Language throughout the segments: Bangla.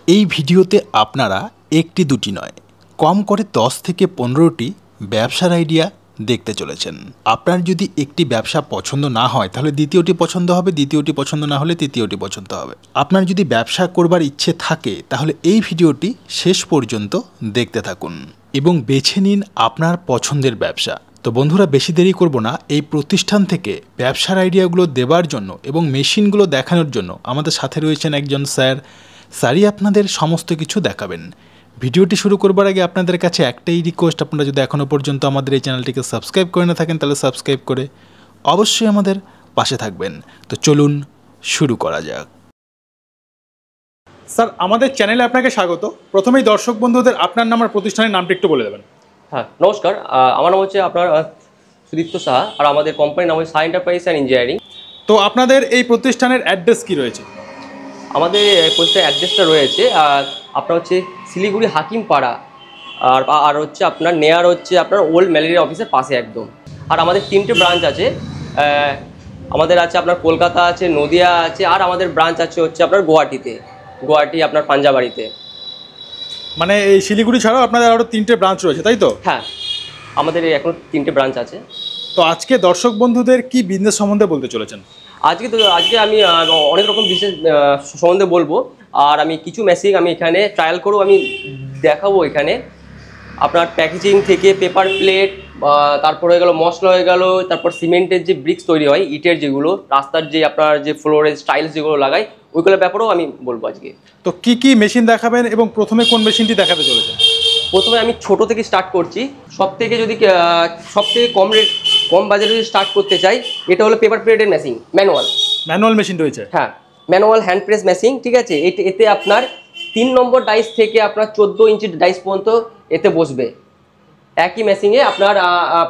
এই ভিডিওতে আপনারা একটি দুটি নয়, কম করে 10 থেকে 15টি ব্যবসার আইডিয়া দেখতে চলেছেন। আপনার যদি একটি ব্যবসা পছন্দ না হয় তাহলে দ্বিতীয়টি পছন্দ হবে, দ্বিতীয়টি পছন্দ না হলে তৃতীয়টি পছন্দ হবে। আপনার যদি ব্যবসা করবার ইচ্ছে থাকে তাহলে এই ভিডিওটি শেষ পর্যন্ত দেখতে থাকুন এবং বেছে নিন আপনার পছন্দের ব্যবসা। তো বন্ধুরা, বেশি দেরি করব না। এই প্রতিষ্ঠান থেকে ব্যবসার আইডিয়াগুলো দেবার জন্য এবং মেশিনগুলো দেখানোর জন্য আমাদের সাথে রয়েছেন একজন স্যারই আপনাদের সমস্ত কিছু দেখাবেন। ভিডিওটি শুরু করবার আগে আপনাদের কাছে একটাই রিকোয়েস্ট, আপনারা যদি এখনও পর্যন্ত আমাদের এই চ্যানেলটিকে সাবস্ক্রাইব করে না থাকেন তাহলে সাবস্ক্রাইব করে অবশ্যই আমাদের পাশে থাকবেন। তো চলুন শুরু করা যাক। স্যার, আমাদের চ্যানেলে আপনাকে স্বাগত। প্রথমেই দর্শক বন্ধুদের আপনার নাম আর প্রতিষ্ঠানের নামটি একটু বলে দেবেন। হ্যাঁ, নমস্কার। আমার নাম হচ্ছে আপনার সুদীপ্ত সাহা, আর আমাদের কোম্পানির নাম হচ্ছে সাহা এন্টারপ্রাইজ অ্যান্ড ইঞ্জিনিয়ারিং। তো আপনাদের এই প্রতিষ্ঠানের অ্যাড্রেস কি রয়েছে? আমাদের প্রতিষ্ঠানের অ্যাড্রেসটা রয়েছে আপনার হচ্ছে শিলিগুড়ি হাকিমপাড়া, আর হচ্ছে আপনার নেয়ার হচ্ছে আপনার ওল্ড ম্যালেরিয়া অফিসের পাশে একদম। আর আমাদের 3টে ব্রাঞ্চ আছে। আমাদের আছে আপনার কলকাতা আছে, নদিয়া আছে, আর আমাদের ব্রাঞ্চ আছে হচ্ছে আপনার গুয়াহাটি আপনার পাঞ্জাবাড়িতে। মানে এই শিলিগুড়ি ছাড়াও আপনাদের আরও 3টে ব্রাঞ্চ রয়েছে, তাই তো? হ্যাঁ, আমাদের এখন 3টে ব্রাঞ্চ আছে। তো আজকে দর্শক বন্ধুদের কি বিজনেস সম্বন্ধে বলতে চলেছেন? আজকে আমি অনেক রকম বিশেষ সম্বন্ধে বলবো, আর আমি কিছু মেশিন আমি এখানে ট্রায়াল করবো, আমি দেখাবো। এখানে আপনার প্যাকেজিং থেকে পেপার প্লেট, তারপর হয়ে গেল মশলা হয়ে গেল, তারপর সিমেন্টের যে ব্রিক্স তৈরি হয়, ইটের যেগুলো, রাস্তার যে আপনার যে ফ্লোরের স্টাইলস যেগুলো লাগায়, ওইগুলোর ব্যাপারেও আমি বলবো আজকে। তো কি কি মেশিন দেখাবেন এবং প্রথমে কোন মেশিনটি দেখাতে চলেছেন? প্রথমে আমি ছোট থেকে স্টার্ট করছি। সবথেকে কম বাজেটে যদি স্টার্ট করতে চাই, এটা হলো পেপার প্লেটের মেশিন, ম্যানুয়াল মেশিন রয়েছে। হ্যাঁ, ম্যানুয়াল হ্যান্ড প্রেস মেশিন, ঠিক আছে। এতে আপনার 3 নম্বর ডাইস থেকে আপনার 14 ইঞ্চি ডাইস পর্যন্ত এতে বসবে। একই মেশিনে আপনার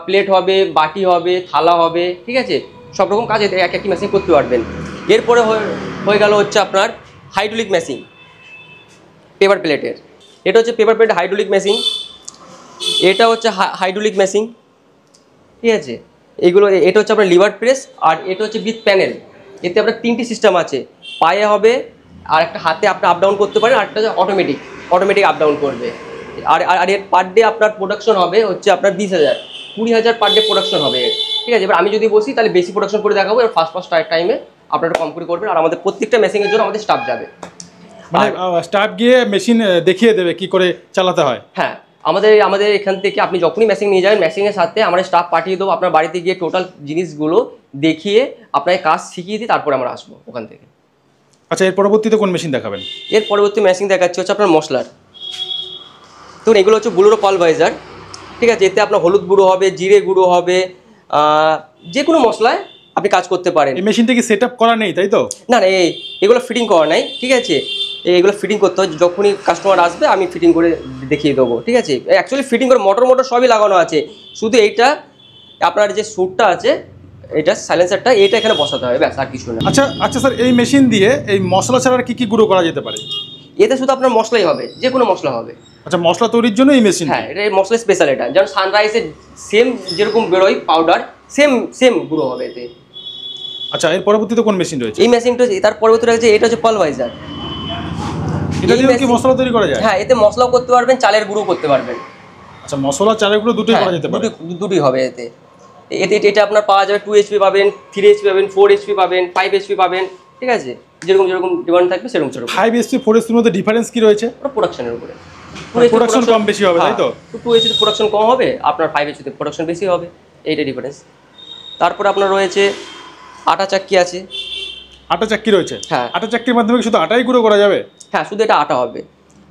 প্লেট হবে, বাটি হবে, থালা হবে, ঠিক আছে। সব রকম কাজ এতে একই মেশিন করতে পারবেন। এরপরে হয়ে গেল হচ্ছে আপনার হাইড্রোলিক মেশিন পেপার প্লেটের। এটা হচ্ছে পেপার প্লেট হাইড্রোলিক মেশিন। এটা হচ্ছে হাইড্রোলিক মেশিন, ঠিক আছে। এটা হচ্ছে আপনার লিভার প্রেস, আর এটা হচ্ছে উইথ প্যানেল। এতে আপনার 3টি সিস্টেম আছে, পায়ে হবে, আর একটা হাতে আপনি আপ ডাউন করতে পারেন, আর একটা অটোমেটিক আপ ডাউন করবে। আর এর পার ডে আপনার প্রোডাকশন হবে হচ্ছে আপনার 20,000 পার ডে প্রোডাকশন হবে, ঠিক আছে। এবার আমি যদি বসি তাহলে বেশি প্রোডাকশন করে দেখাবো, এবার ফার্স্ট টাইমে আপনারা কম করে করবেন। আর আমাদের প্রত্যেকটা মেশিনের জন্য আমাদের স্টাফ যাবে, মানে স্টাফ গিয়ে মেশিন দেখিয়ে দেবে কি করে চালাতে হয়। হ্যাঁ, আমাদের এখান থেকে আপনি যখনই মেশিন নিয়ে যাবেন, মেশিনের সাথে আমরা স্টাফ পাঠিয়ে দেবো। আপনার বাড়িতে গিয়ে টোটাল জিনিসগুলো দেখিয়ে আপনাকে কাজ শিখিয়ে দিই, তারপরে আমরা আসবো ওখান থেকে। আচ্ছা, এর পরবর্তীতে কোন মেশিন দেখাবেন? এর পরবর্তী মেশিন দেখাচ্ছি হচ্ছে আপনার মশলার। তো এগুলো হচ্ছে বুলোরো পালভাইজার, ঠিক আছে। এতে আপনার হলুদ গুঁড়ো হবে, জিরে গুঁড়ো হবে, যে কোনো মশলায় আপনি কাজ করতে পারেন। এই মেশিনটা কি সেট আপ করা নেই, তাই তো? না, এগুলো ফিটিং করা নাই, ঠিক আছে। এগুলো ফিটিং করতে হয়, যখনই কাস্টমার আসবে আমি ফিটিং করে দেখিয়ে দেবো, ঠিক আছে। অ্যাকচুয়ালি ফিটিং করে মোটর সবই লাগানো আছে, শুধু এইটা আপনার যে স্যুটটা আছে, এটা সাইলেন্সারটা, এটা এখানে বসাতে হবে, ব্যাস, আর কিছু না। আচ্ছা স্যার, এই মেশিন দিয়ে এই মশলা ছাড়া কি কি গুঁড়ো করা যেতে পারে? এতে শুধু আপনার মশলাই হবে, যে কোনো মশলা হবে। আচ্ছা, মশলা তৈরির জন্য এই মেশিন? হ্যাঁ, এটা মশলা স্পেশাল। এটা যেমন সানরাইসের সেম যেরকম বেরোয় পাউডার, সেম গুঁড়ো হবে এতে। আচ্ছা, এর পরবর্তীতে কোন মেশিন রয়েছে? এই মেশিনটা তার পরবর্তী রয়েছে, এটা হচ্ছে পালভাইজার। এটা দিয়ে কি মশলা তৈরি করা যায়? হ্যাঁ, এতে মশলাও করতে পারবেন, চালের গুঁড়ো করতে পারবেন। আচ্ছা, মশলা চালের গুঁড়ো দুটোই করা যেতে পারে? দুটোই হবে এতে। এটা আপনার পাওয়া যাবে 2 HP পাবেন, 3 HP পাবেন, 4 HP পাবেন, 5 HP পাবেন, ঠিক আছে। যেরকম ডিমান্ড থাকবে সেরকম। 5 HP 4 HP এর মধ্যে ডিফারেন্স কি রয়েছে? প্রোডাকশনের উপরে। প্রোডাকশন কম বেশি হবে, তাই তো? 2 HP তে প্রোডাকশন কম হবে, আপনার 5 HP তে প্রোডাকশন বেশি হবে, এইটা ডিফারেন্স। তারপর আপনার রয়েছে আটা চাক্কি আছে। আটা চাক্কি রয়েছে? হ্যাঁ। আটা চাক্কির মাধ্যমে শুধু আটাই গুঁড়ো করা যাবে? হ্যাঁ, শুধু এটা আটা হবে।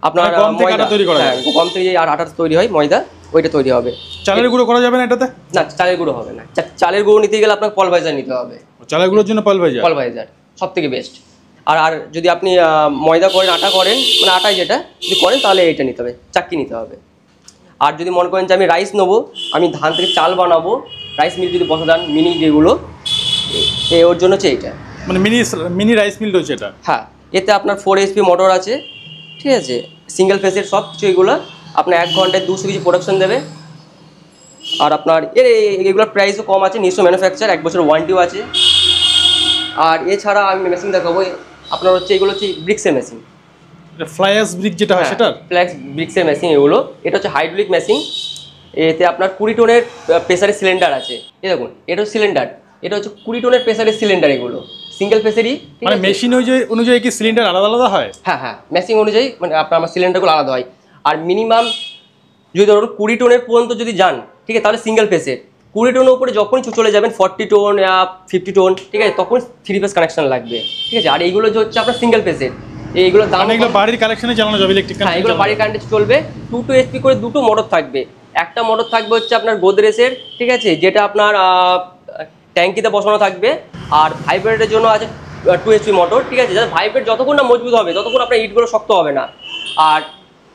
আপনার গম থেকে আটা তৈরি করা যায়? গম থেকে যে আটা তৈরি হয়, ময়দা, ওইটা তৈরি হবে। চালের গুঁড়ো করা যাবে না এটাতে? না, চালের গুঁড়ো হবে না। চালের গুঁড়ো নিতে গেলে আপনার পালভাইজার নিতে হবে। চালের গুঁড়োর জন্য পালভাইজার সবথেকে বেস্ট। আর যদি আপনি ময়দা করেন, আটা করেন, মানে আটাই যেটা যদি করেন, তাহলে এইটা নিতে হবে, চাক্কি নিতে হবে। আর যদি মনে করেন যে আমি রাইস নেবো, আমি ধান থেকে চাল বানাবো, রাইস মিল যদি বসা দেন, মিনি যেগুলো, ওর জন্য হচ্ছে এইটা, মানে মিনি রাইস মিল রয়েছে এটা। হ্যাঁ, এতে আপনার 4 HP মোটর আছে, ঠিক আছে। সিঙ্গেল ফেসের সব কিছু। এগুলো আপনার 1 ঘন্টায় 200 কেজি প্রোডাকশন দেবে। আর আপনার এগুলোর প্রাইসও কম আছে, নিজস্ব ম্যানুফ্যাকচার, 1 বছর ওয়ারেন্টিও আছে। আর এছাড়া আমি মেশিন দেখাবো আপনার হচ্ছে, এগুলো হচ্ছে ব্রিক্সের মেশিন। ফ্লাই অ্যাশ ব্রিক যেটা হয় সেটা ফ্ল্যাক্স ব্রিক্সের মেশিন এগুলো। এটা হচ্ছে হাইড্রোলিক মেশিন, এতে আপনার 20 টনের প্রেসারের সিলিন্ডার আছে। এই দেখুন এটা হচ্ছে সিলিন্ডার, এটা হচ্ছে 20 টনের প্রেসারের সিলিন্ডার, এগুলো সিঙ্গেল ফেসেরই। মানে মেশিন অনুযায়ী কি সিলিন্ডার আলাদা আলাদা হয়? হ্যাঁ হ্যাঁ, মেশিন অনুযায়ী মানে আমার সিলিন্ডারগুলো আলাদা হয়। আর মিনিমাম যদি ধরুন 20 টনের পর্যন্ত যদি যান, ঠিক আছে, তাহলে সিঙ্গেল ফেসের। 20 টনের উপরে যখনই চলে যাবেন 40 টোন 50 টোন, ঠিক আছে, তখন 3 ফেস কানেকশন লাগবে, ঠিক আছে। আর এইগুলো যে হচ্ছে আপনার সিঙ্গেল ফেসের, এইগুলো দাম এগুলো বাড়ির কানেকশনে চালানো যাবে, ইলেকট্রিক হ্যাঁ, এগুলো বাড়ির কারেন্টে চলবে। 2 HP করে দুটো মোটর থাকবে। একটা মোটর থাকবে হচ্ছে আপনার গোদরেজের, ঠিক আছে, যেটা আপনার ট্যাঙ্কিতে বসানো থাকবে। আর ভাইব্রেটের জন্য আছে 2 HP মোটর, ঠিক আছে, যাতে ভাইব্রেট যতক্ষণ না মজবুত হবে ততক্ষণ আপনার ইটগুলো শক্ত হবে না। আর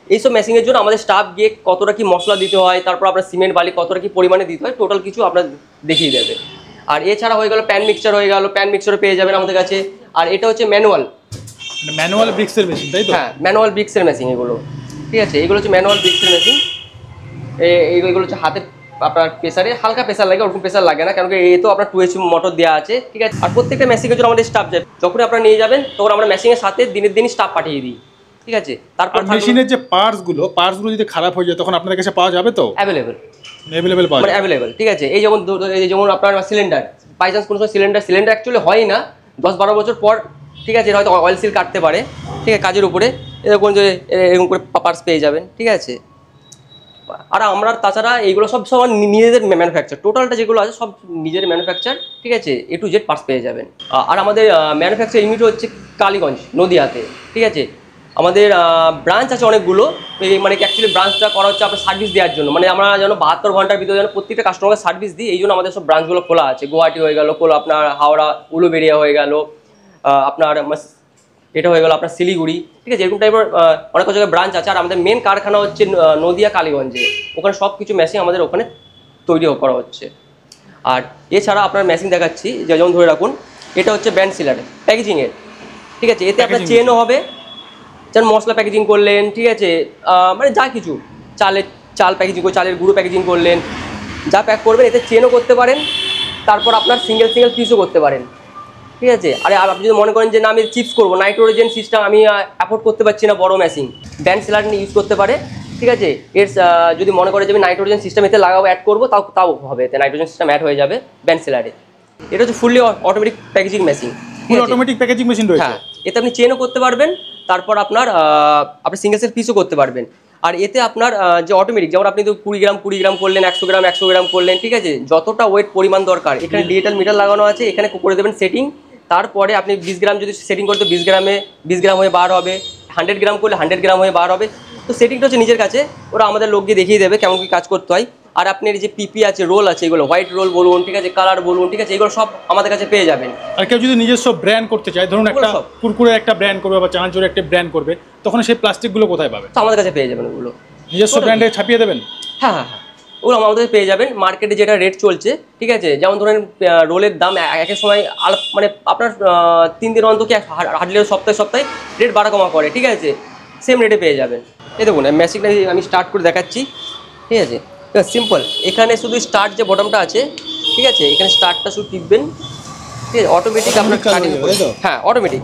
এইসব মেশিনের জন্য আমাদের স্টাফ গিয়ে কতটা কি মশলা দিতে হয়, তারপর আপনার সিমেন্ট বালি কতটা কি পরিমাণে দিতে হয়, টোটাল কিছু আপনার দেখিয়ে দেবে। আর এছাড়া হয়ে গেল প্যান মিক্সচার হয়ে গেল, প্যান মিক্সচারও পেয়ে যাবেন আমাদের কাছে। আর এটা হচ্ছে ম্যানুয়াল ব্রিক্সের মেশিন, তাই তো? হ্যাঁ, ম্যানুয়াল ব্রিক্সের মেশিন এগুলো, ঠিক আছে। এগুলো হচ্ছে ম্যানুয়াল ব্রিক্সের মেশিন। এইগুলো হচ্ছে হাতের আপনার প্রেসারে, হালকা প্রেসার লাগে, ওরকম প্রেসার লাগে না, কারণ এ তো আপনার 2 HP মোটর দেওয়া আছে, ঠিক আছে। আর প্রত্যেকটা মেশিনের জন্য আমাদের স্টাফ যায়, যখন আপনারা নিয়ে যাবেন তখন আমরা মেশিনের সাথে দিনের দিনই স্টাফ পাঠিয়ে দিই, ঠিক আছে। তারপর মেশিনের যে পার্টসগুলো যদি খারাপ হয়ে যায় তখন আপনাদের কাছে পাওয়া যাবে তো? অ্যাভেলেবেল পাওয়া মানে অ্যাভেলেবেল, ঠিক আছে। এই যেমন আপনার সিলিন্ডার, বাই চান্স কোনো সময় সিলিন্ডার অ্যাকচুয়ালি হয় না 10-12 বছর পর, ঠিক আছে, হয়তো অয়েল সিল কাটতে পারে, ঠিক আছে, কাজের উপরে এরকম যে এরকম করে পার্টস পেয়ে যাবেন, ঠিক আছে। আর আমরা তাছাড়া এইগুলো সব নিজেদের ম্যানুফ্যাকচার, টোটালটা যেগুলো আছে সব নিজের ম্যানুফ্যাকচার, ঠিক আছে, A to Z পার্টস পেয়ে যাবেন। আর আমাদের ম্যানুফ্যাকচার ইউনিট হচ্ছে কালীগঞ্জ, নদিয়াতে, ঠিক আছে। আমাদের ব্রাঞ্চ আছে অনেকগুলো, মানে অ্যাকচুয়ালি ব্রাঞ্চটা করা হচ্ছে আপনার সার্ভিস দেওয়ার জন্য, মানে আমরা যেন 72 ঘন্টার ভিতরে যেন প্রত্যেকটা কাস্টমারকে সার্ভিস দিই, এই জন্য আমাদের সব ব্রাঞ্চগুলো খোলা আছে। গুয়াহাটি হয়ে গেল, আপনার হাওড়া উলুবেড়িয়া হয়ে গেল, আপনার এটা হয়ে গেল আপনার শিলিগুড়ি, ঠিক আছে, এরকম টাইপের অনেক জায়গায় ব্রাঞ্চ আছে। আর আমাদের মেন কারখানা হচ্ছে নদিয়া কালীগঞ্জে, ওখানে সব কিছু মেশিন আমাদের ওখানে তৈরি করা হচ্ছে। আর এছাড়া আপনার মেশিন দেখাচ্ছি, যেমন ধরে রাখুন এটা হচ্ছে ব্যান্ড সিলার প্যাকেজিংয়ের, ঠিক আছে। এতে আপনার চেনও হবে, যেমন মশলা প্যাকেজিং করলেন, ঠিক আছে, মানে যা কিছু চাল প্যাকেজিং করে, চালের গুঁড়ো প্যাকেজিং করলেন, যা প্যাক করবেন এতে চেনও করতে পারেন, তারপর আপনার সিঙ্গেল পিসও করতে পারেন, ঠিক আছে। আর আপনি যদি মনে করেন যে না আমি চিপস করবো, নাইট্রোজেন সিস্টেম আমি অ্যাফোর্ড করতে পারছি না বড় মেশিন, ব্যান্ড সিলার ইউজ করতে পারে, ঠিক আছে। এর যদি মনে করে যে আমি নাইট্রোজেন সিস্টেম এতে লাগাবো, অ্যাড করবো, তাও হবে, এতে নাইট্রোজেন সিস্টেম অ্যাড হয়ে যাবে ব্যান্ড সিলারে। এটা হচ্ছে fully automatic packaging machine, automatic packaging machine রয়েছে। হ্যাঁ, এতে আপনি চেনও করতে পারবেন, তারপর আপনার সিঙ্গেল সেল পিসও করতে পারবেন। আর এতে আপনার যে অটোমেটিক, যেমন আপনি তো 20 গ্রাম করলেন, 100 গ্রাম করলেন, ঠিক আছে, যতটা ওয়েট পরিমাণ দরকার এখানে ডিজিটাল মিটার লাগানো আছে, এখানে করে দেবেন সেটিং। তারপরে আপনি 20 গ্রাম যদি সেটিং করতে 20 গ্রাম হয়ে বার হবে, 100 গ্রাম করলে 100 গ্রাম হয়ে বার হবে। তো সেটিংটা হচ্ছে নিজের কাছে, ওরা আমাদের লোক গিয়ে দেখিয়ে দেবে কেমন কি কাজ করতে হয়। আর আপনার যে পিপি আছে, রোল আছে, এগুলো হোয়াইট রোল বলুন, ঠিক আছে, কালার বলুন, ঠিক আছে, এগুলো সব আমাদের কাছে পেয়ে যাবেন। আর কেউ যদি নিজস্ব ব্র্যান্ড করতে চায়, ধরুন একটা কুরকুরে একটা ব্র্যান্ড করবে বা চানাচুর একটা ব্র্যান্ড করবে, তখন সেই প্লাস্টিকগুলো কোথায় পাবে? তো আমাদের কাছে পেয়ে যাবেন ওগুলো, নিজস্ব ব্র্যান্ডে ছাপিয়ে দেবেন। হ্যাঁ হ্যাঁ হ্যাঁ, ওগুলো আমাদের পেয়ে যাবেন। মার্কেটে যেটা রেট চলছে, ঠিক আছে, যেমন ধরেন রোলের দাম এক এক সময় মানে আপনার 3 দিন অন্তর কি হার্ডলি সপ্তাহে রেট বাড়া কমা করে, ঠিক আছে, সেম রেটে পেয়ে যাবেন। এই দেখুন মেশিনটা আমি স্টার্ট করে দেখাচ্ছি, ঠিক আছে, সিম্পল। এখানে শুধু স্টার্ট যে বটমটা আছে, ঠিক আছে, এখানে স্টার্টটা শুধু টিপবেন, ঠিক আছে, অটোমেটিক আপনার কাটিং, হ্যাঁ অটোমেটিক।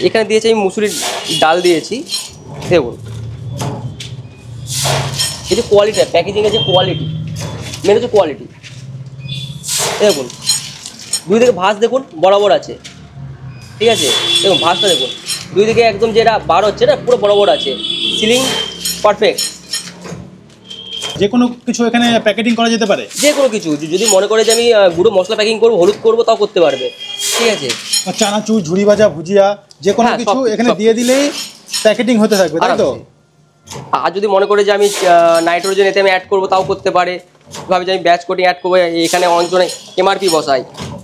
এখানে দিয়েছি আমি মুসুরির ডাল দিয়েছি, দেখুন এই যে কোয়ালিটি, প্যাকেজিংয়ের যে কোয়ালিটি, মেন হচ্ছে কোয়ালিটি। দেখুন দুই দিকে ভাঁজ দেখুন বরাবর আছে, ঠিক আছে, দেখুন ভাঁজটা দেখুন, দুই দিকে একদম যেটা বার হচ্ছে না পুরো বরাবর আছে, সিলিং পারফেক্ট। যে কোনো কিছু এখানে প্যাকেটিং করা যেতে পারে, যে কোনো কিছু যদি মনে করে যে আমি গুঁড়ো মশলা প্যাকিং করবো, হলুদ করবো, তাও করতে পারবে, ঠিক আছে। চানাচুর, ঝুড়ি ভাজা, ভুজিয়া, যে কোনো কিছু এখানে দিয়ে দিলেই প্যাকেটিং হতে থাকবে, তাই তো? আর যদি মনে করে যে আমি নাইট্রোজেন এতে আমি অ্যাড করবো, তাও করতে পারে। ভাবে যে আমি ব্যাচ কোটিং অ্যাড করবো, এখানে অনেকজনে এমআরপি বসাই,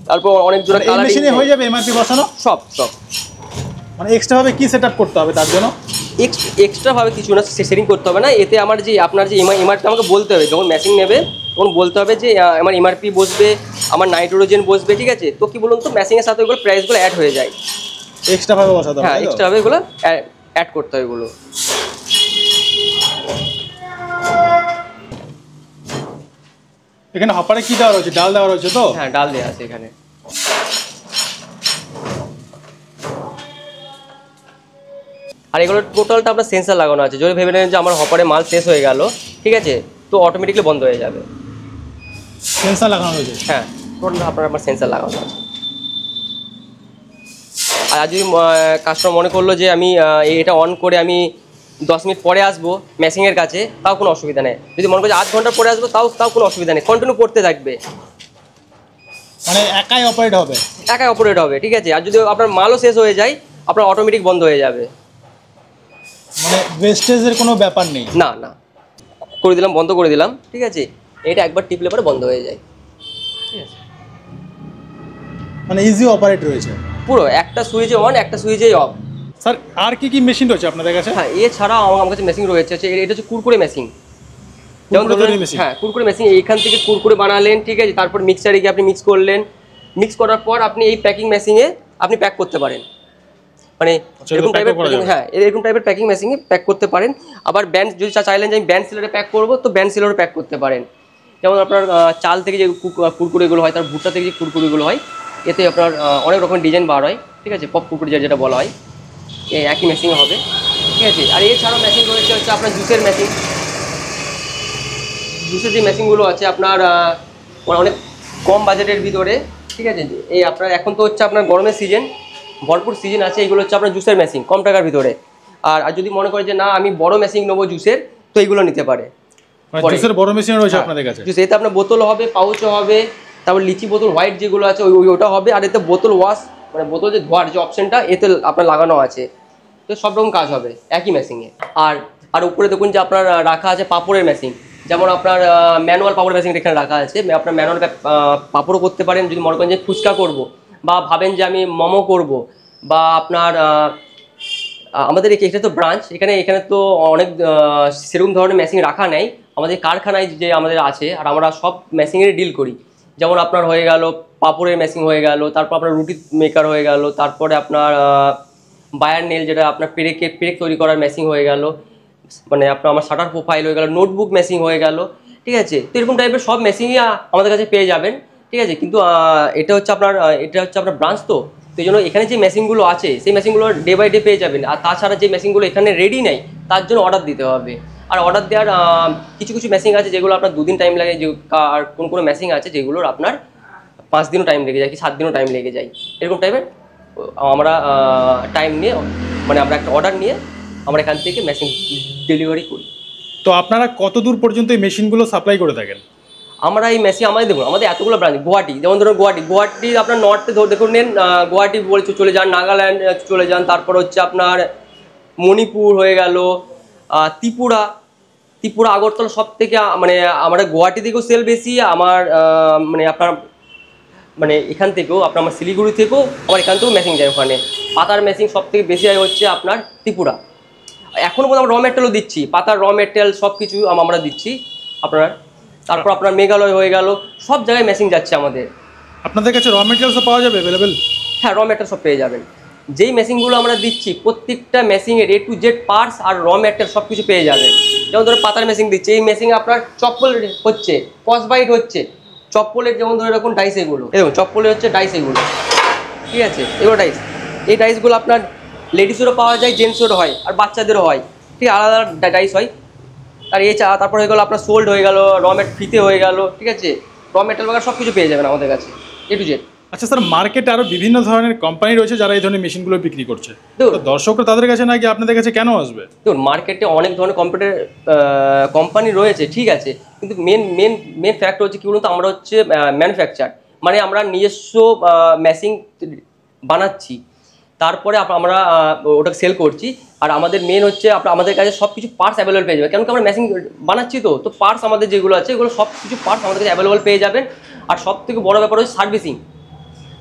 তারপর অনেকজনে কালার মেশিনে হয়ে যাবে এমআরপি বসানো সব। মানে এক্সট্রা ভাবে কি সেটআপ করতে হবে তার জন্য? এক্সট্রা ভাবে কিছু না, সেটিং করতে হবে না। এতে আমার যে আপনার যে এমআরপি আমাকে বলতে হবে, যখন মেশিন নেবে তখন বলতে হবে যে আমার এমআরপি বসবে, আমার নাইট্রোজেন বসবে, ঠিক আছে। তো কি বলুন তো, মেশিনের সাথে ওগুলো প্রাইসগুলো অ্যাড হয়ে যায়, এক্সট্রা ভাবে বসাতে হবে। হ্যাঁ, এক্সট্রা ভাবে এগুলো অ্যাড করতে হবে এগুলো। এখানে হপারে কি দেওয়া রয়েছে? ডাল দেওয়া রয়েছে তো? হ্যাঁ, ডাল দেওয়া আছে এখানে। আর এগুলো টোটালটা আপনার সেন্সার লাগানো আছে, যদি ভেবে নেন যে আমার হপারে মাল শেষ হয়ে গেল, ঠিক আছে, তো অটোমেটিকলি বন্ধ হয়ে যাবে। সেন্সার লাগানো রয়েছে? হ্যাঁ, টোটাল আমার সেন্সার লাগানো আছে। আর যদি কাস্টমার মনে করলো যে আমি এটা অন করে আমি 10 মিনিট পরে আসবো মেশিনের কাছে, তাও কোনো অসুবিধা নেই। যদি মনে করছে 8 ঘন্টা পরে আসবো, তাও কোনো অসুবিধা নেই, কন্টিনিউ করতে থাকবে। মানে একাই অপারেট হবে? একাই অপারেট হবে, ঠিক আছে। আর যদি আপনার মালও শেষ হয়ে যায়, আপনার অটোমেটিক বন্ধ হয়ে যাবে, মানে ওয়েস্টেজের কোনো ব্যাপার নেই? না না, করে দিলাম, বন্ধ করে দিলাম, ঠিক আছে। এটা একবার টিপলে পরে বন্ধ হয়ে যায়, ঠিক আছে। মানে ইজি অপারেট রয়েছে পুরো একটা সুইচে অন, একটা সুইচে অফ। স্যার আর কি কি মেশিন রয়েছে আপনাদের কাছে? হ্যাঁ, এছাড়াও আমার কাছে মেশিন রয়েছে, এটা হচ্ছে কুরকুরে মেশিন। যেমন ধরুন, হ্যাঁ, কুরকুরে মেশিন, এইখান থেকে কুরকুরে বানালেন, ঠিক আছে, তারপর মিক্সারে গিয়ে আপনি মিক্স করলেন, মিক্স করার পর আপনি এই প্যাকিং মেশিনে আপনি প্যাক করতে পারেন, মানে এরকম টাইপের, হ্যাঁ, এরকম টাইপের প্যাকিং মেশিনে প্যাক করতে পারেন। আবার ব্যান্ড যদি চাইলেন যে আমি ব্যান্ড সিলারে প্যাক করবো, তো ব্যান্ড সিলারে প্যাক করতে পারেন। যেমন আপনার চাল থেকে যে কুরকুরেগুলো হয়, তার ভুট্টা থেকে যে কুরকুরেগুলো হয়, এতে আপনার অনেক রকমের ডিজাইন বার হয়, ঠিক আছে, পপ কুরকুরে যেটা বলা হয়, এই একই মেশিনে হবে, ঠিক আছে। আর এছাড়াও মেশিন রয়েছে হচ্ছে আপনার জুসের মেশিন। জুসের যে মেশিনগুলো আছে আপনার অনেক কম বাজেটের ভিতরে, ঠিক আছে। এই আপনার এখন তো হচ্ছে আপনার গরমের সিজন, ভরপুর সিজন আছে, এগুলো হচ্ছে আপনার জুসের মেশিন কম টাকার ভিতরে। আর যদি মনে করে যে না আমি বড় মেশিন নেবো জুসের, তো এইগুলো নিতে পারে। জুসের বড় মেশিন রয়েছে আপনাদের কাছে? জুস এতে আপনার বোতল হবে, পাউচও হবে, তারপর লিচি বোতল হোয়াইট যেগুলো আছে ওটা হবে। আর এতে বোতল ওয়াশ, মানে বোতল যে ধোয়ার যে অপশনটা এতে আপনার লাগানো আছে, তো সব রকম কাজ হবে একই মেশিনে। আর উপরে দেখুন যে আপনার রাখা আছে পাপড়ের মেশিন, যেমন আপনার ম্যানুয়াল পাপড় মেশিন এখানে রাখা আছে। আপনার ম্যানুয়াল পাপড়ও করতে পারেন, যদি মনে করেন যে ফুচকা করব, বা ভাবেন যে আমি মোমো করব, বা আপনার আমাদের এটা তো ব্রাঞ্চ, এখানে তো অনেক সেরকম ধরনের মেশিন রাখা নেই। আমাদের কারখানায় যে আমাদের আছে, আর আমরা সব মেশিনের ডিল করি। যেমন আপনার হয়ে গেল পাপড়ের মেশিন হয়ে গেল, তারপর আপনার রুটি মেকার হয়ে গেল, তারপরে আপনার বায়ার নেল যেটা আপনার পেরেক তৈরি করার মেশিন হয়ে গেল, মানে আপনার আমার শাটার প্রোফাইল হয়ে গেল, নোটবুক মেশিন হয়ে গেল, ঠিক আছে। তো এরকম টাইপের সব মেশিনই আমাদের কাছে পেয়ে যাবেন, ঠিক আছে। কিন্তু এটা হচ্ছে আপনার ব্রাঞ্চ, তো এই জন্য এখানে যে মেশিনগুলো আছে সেই মেশিনগুলো ডে বাই ডে পেয়ে যাবেন। আর তাছাড়া যে মেশিনগুলো এখানে রেডি নেই, তার জন্য অর্ডার দিতে হবে। আর অর্ডার দেওয়ার কিছু কিছু মেশিন আছে যেগুলো আপনার 2 দিন টাইম লাগে, আর কোনো মেশিন আছে যেগুলোর আপনার 5 দিনও টাইম লেগে যায়, কি 7 দিনও টাইম লেগে যায়। এরকম টাইপের আমরা টাইম নিয়ে, মানে আমরা একটা অর্ডার নিয়ে আমরা এখান থেকে মেশিন ডেলিভারি করি। তো আপনারা কত দূর পর্যন্ত এই মেশিনগুলো সাপ্লাই করে থাকেন? আমরা এই মেশিন দেখুন আমাদের এতগুলো ব্রাঞ্চ, গুয়াহাটি, যেমন ধরুন গুয়াহাটি আপনার নর্থে দেখুন নেন, গুয়াহাটি বলছে চলে যান, নাগাল্যান্ড চলে যান, তারপর হচ্ছে আপনার মণিপুর হয়ে গেল, ত্রিপুরা আগরতলা, সব থেকে মানে আমরা গুয়াহাটি থেকেও সেল বেশি, আমার মানে আপনার মানে এখান থেকেও আপনার আমার শিলিগুড়ি থেকেও আমার এখান থেকেও মেশিন যায় ওখানে। পাতার মেশিন সব থেকে বেশি হয় হচ্ছে আপনার ত্রিপুরা। এখনও পর্যন্ত আমরা র ম্যাটেরিয়ালও দিচ্ছি, পাতার র ম্যাটেরিয়াল সব কিছু আমরা দিচ্ছি আপনার। তারপর আপনার মেঘালয় হয়ে গেল, সব জায়গায় মেশিন যাচ্ছে আমাদের। আপনাদের কাছে র মেটেরিয়ালসও পাওয়া যাবে অ্যাভেলেবেল? হ্যাঁ, র ম্যাটেরিয়াল সব পেয়ে যাবেন। যেই মেশিনগুলো আমরা দিচ্ছি প্রত্যেকটা মেশিনের A to Z পার্টস আর র ম্যাটেরিয়াল সব কিছু পেয়ে যাবেন। যেমন ধরো পাতার মেশিন দিচ্ছে, এই মেশিনে আপনার চপ্পল হচ্ছে, কস বাইট হচ্ছে, চপ্পলের যেমন ধরে রাখুন ডাইস, এগুলো দেখুন চপ্পলের হচ্ছে ডাইস এগুলো, ঠিক আছে, এগুলো ডাইস। এই ডাইসগুলো আপনার লেডিসেরও পাওয়া যায়, জেন্টসেরও হয়, আর বাচ্চাদেরও হয়, ঠিক আলাদা আলাদা ডাইস হয়। আর তারপর হয়ে গেল আপনার সোল্ড হয়ে গেল, র ম্যাট ফ্রিতে হয়ে গেল, ঠিক আছে, র মেটাল বাগার সব কিছু পেয়ে যাবেন আমাদের কাছে A to Z। আচ্ছা স্যার, মার্কেটে আরও বিভিন্ন ধরনের কোম্পানি রয়েছে যারা এই ধরনের মেশিনগুলো বিক্রি করছে, তো দর্শকরা তাদের কাছে নাকি আপনাদের কাছে কেন আসবে? দেখুন মার্কেটে অনেক ধরনের কোম্পানি রয়েছে, ঠিক আছে, কিন্তু মেন ফ্যাক্টর হচ্ছে কি বলুন তো, আমরা হচ্ছে ম্যানুফ্যাকচার, মানে আমরা নিজস্ব মেশিন বানাচ্ছি, তারপরে আমরা ওটাকে সেল করছি। আর আমাদের মেন হচ্ছে আমাদের কাছে সব কিছু পার্টস অ্যাভেলেবল পেয়ে যাবে, কেন কি আমরা মেশিন বানাচ্ছি, তো পার্টস আমাদের যেগুলো আছে এগুলো সব কিছু পার্টস আমাদের কাছে অ্যাভেলেবল পেয়ে যাবেন। আর সব থেকে বড় ব্যাপার হচ্ছে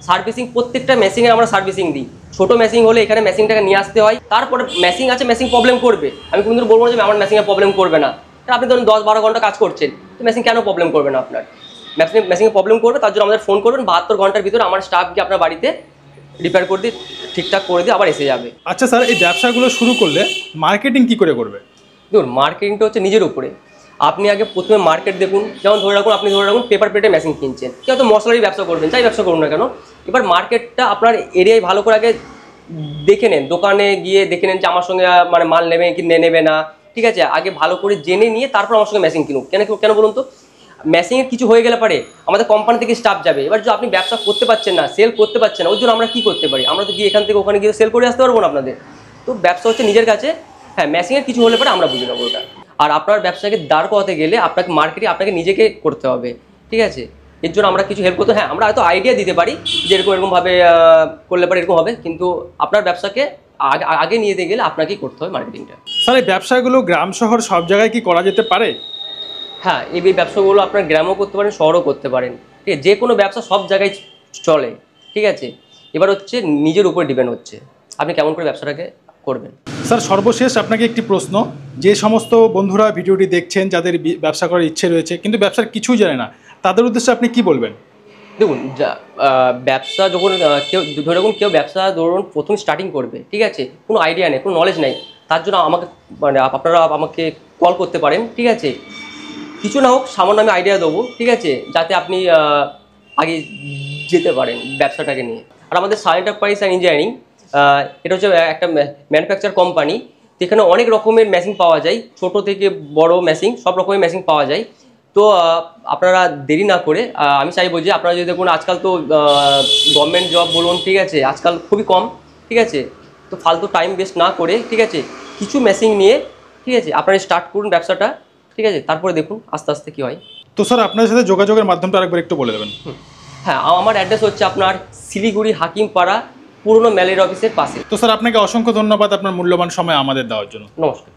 সার্ভিসিং, প্রত্যেকটা মেশিনে আমরা সার্ভিসিং দিই। ছোটো মেশিন হলে এখানে মেশিনটাকে নিয়ে আসতে হয়, তারপরে মেশিন আছে, মেশিন প্রবলেম করবে, আমি কোনোদিন বলবো না যে আমার মেশিনে প্রবলেম করবে না। আপনি ধরুন 10-12 ঘন্টা কাজ করছেন, তো মেশিন কেন প্রবলেম করবে না আপনার? মেশিনে প্রবলেম করবে, তার জন্য আমাদের ফোন করবেন, 72 ঘন্টার ভিতরে আমার স্টাফ গিয়ে আপনার বাড়িতে রিপেয়ার করে দিয়ে ঠিকঠাক করে দিয়ে আবার এসে যাবে। আচ্ছা স্যার, এই ব্যবসাগুলো শুরু করলে মার্কেটিং কি করে করবে? দেখুন মার্কেটিংটা হচ্ছে নিজের উপরে। আপনি আগে প্রথমে মার্কেট দেখুন, যেমন ধরে রাখুন পেপার প্লেটের মেশিন কিনছেন, কেউ তো মশলারই ব্যবসা করবেন, যাই ব্যবসা করুন না কেন, এবার মার্কেটটা আপনার এরিয়ায় ভালো করে আগে দেখে নেন, দোকানে গিয়ে দেখে নেন যে আমার সঙ্গে মানে মাল নেবে কি নেবে না, ঠিক আছে। আগে ভালো করে জেনে নিয়ে তারপর আমার সঙ্গে মেশিন কিনুক। কেন বলুন তো, মেশিনের কিছু হয়ে গেলে পারে আমাদের কোম্পানি থেকে স্টাফ যাবে। এবার যদি আপনি ব্যবসা করতে পারছেন না, সেল করতে পারছেন না, ওই জন্য আমরা কি করতে পারি, আমরা তো গিয়ে এখান থেকে ওখানে গিয়ে সেল করে আসতে পারবো না আপনাদের। তো ব্যবসা হচ্ছে নিজের কাছে। হ্যাঁ, মেশিনের কিছু হলে পরে আমরা বুঝে নেবো ওটা। আর আপনার ব্যবসাকে দাঁড় করাতে গেলে আপনাকে মার্কেটিং আপনাকে নিজেকে করতে হবে, ঠিক আছে। এর জন্য আমরা কিছু হেল্প করতে, হ্যাঁ আমরা হয়তো আইডিয়া দিতে পারি যে এরকমভাবে করলে পরে এরকম হবে, কিন্তু আপনার ব্যবসাকে আগে নিয়ে যেতে গেলে আপনাকেই করতে হবে মার্কেটিংটা। স্যার এই ব্যবসাগুলো গ্রাম শহর সব জায়গায় কি করা যেতে পারে? হ্যাঁ, এই ব্যবসাগুলো আপনার গ্রামও করতে পারেন, শহরও করতে পারেন, ঠিক আছে। যে কোনো ব্যবসা সব জায়গায় চলে, ঠিক আছে। এবার হচ্ছে নিজের উপর ডিপেন্ড হচ্ছে আপনি কেমন করে ব্যবসাটাকে করবেন। স্যার সর্বশেষ আপনাকে একটি প্রশ্ন, যে সমস্ত বন্ধুরা ভিডিওটি দেখছেন যাদের ব্যবসা করার ইচ্ছে রয়েছে কিন্তু ব্যবসার কিছুই জানে না, তাদের উদ্দেশ্যে আপনি কি বলবেন? দেখুন, ব্যবসা যখন কেউ ব্যবসা ধরুন প্রথম স্টার্টিং করবে, ঠিক আছে, কোনো আইডিয়া নেই, কোনো নলেজ নেই, তার জন্য আমাকে মানে আপনারা আমাকে কল করতে পারেন, ঠিক আছে। কিছু না হোক সামান্য আমি আইডিয়া দেবো, ঠিক আছে, যাতে আপনি আগে যেতে পারেন ব্যবসাটাকে নিয়ে। আর আমাদের সান এন্টারপ্রাইজ অ্যান্ড ইঞ্জিনিয়ারিং, এটা হচ্ছে একটা ম্যানুফ্যাকচার কোম্পানি। এখানে অনেক রকমের মেশিন পাওয়া যায়, ছোট থেকে বড় মেশিন, সব রকমের মেশিন পাওয়া যায়। তো আপনারা দেরি না করে, আমি চাইবো যে আপনারা যদি দেখুন আজকাল তো গভর্নমেন্ট জব বলুন, ঠিক আছে, আজকাল খুবই কম, ঠিক আছে। তো ফালতু টাইম ওয়েস্ট না করে, ঠিক আছে, কিছু মেশিন নিয়ে, ঠিক আছে, আপনারা স্টার্ট করুন ব্যবসাটা, ঠিক আছে, তারপরে দেখুন আস্তে আস্তে কী হয়। তো স্যার আপনার সাথে যোগাযোগের মাধ্যমটা আরেকবার একটু বলে দেবেন। হ্যাঁ, আমার অ্যাড্রেস হচ্ছে আপনার শিলিগুড়ি হাকিমপাড়া পুরনো ম্যালেরিয়া অফিসের পাশে। তো স্যার আপনাকে অসংখ্য ধন্যবাদ আপনার মূল্যবান সময় আমাদের দেওয়ার জন্য। নমস্কার।